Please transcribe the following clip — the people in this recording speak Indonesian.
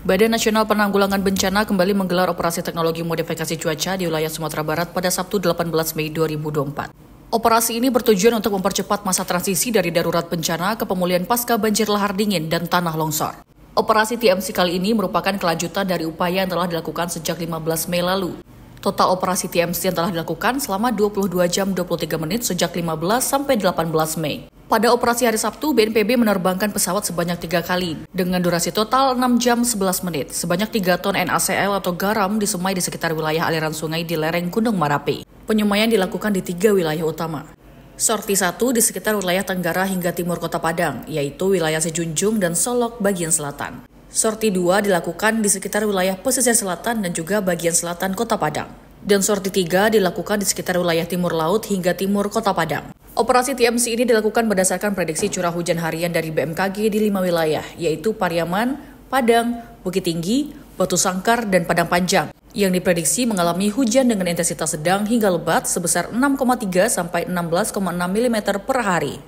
Badan Nasional Penanggulangan Bencana kembali menggelar operasi teknologi modifikasi cuaca di wilayah Sumatera Barat pada Sabtu 18 Mei 2024. Operasi ini bertujuan untuk mempercepat masa transisi dari darurat bencana ke pemulihan pasca banjir lahar dingin dan tanah longsor. Operasi TMC kali ini merupakan kelanjutan dari upaya yang telah dilakukan sejak 15 Mei lalu. Total operasi TMC yang telah dilakukan selama 22 jam 23 menit sejak 15 sampai 18 Mei. Pada operasi hari Sabtu, BNPB menerbangkan pesawat sebanyak 3 kali, dengan durasi total 6 jam 11 menit. Sebanyak 3 ton NaCl atau garam disemai di sekitar wilayah aliran sungai di lereng Gunung Marapi. Penyemaian dilakukan di 3 wilayah utama. Sorti 1 di sekitar wilayah Tenggara hingga timur Kota Padang, yaitu wilayah Sejunjung dan Solok bagian selatan. Sorti 2 dilakukan di sekitar wilayah pesisir selatan dan juga bagian selatan Kota Padang. Dan sorti 3 dilakukan di sekitar wilayah timur laut hingga timur Kota Padang. Operasi TMC ini dilakukan berdasarkan prediksi curah hujan harian dari BMKG di 5 wilayah, yaitu Pariaman, Padang, Bukit Tinggi, Batu Sangkar, dan Padang Panjang, yang diprediksi mengalami hujan dengan intensitas sedang hingga lebat sebesar 6,3 sampai 16,6 mm per hari.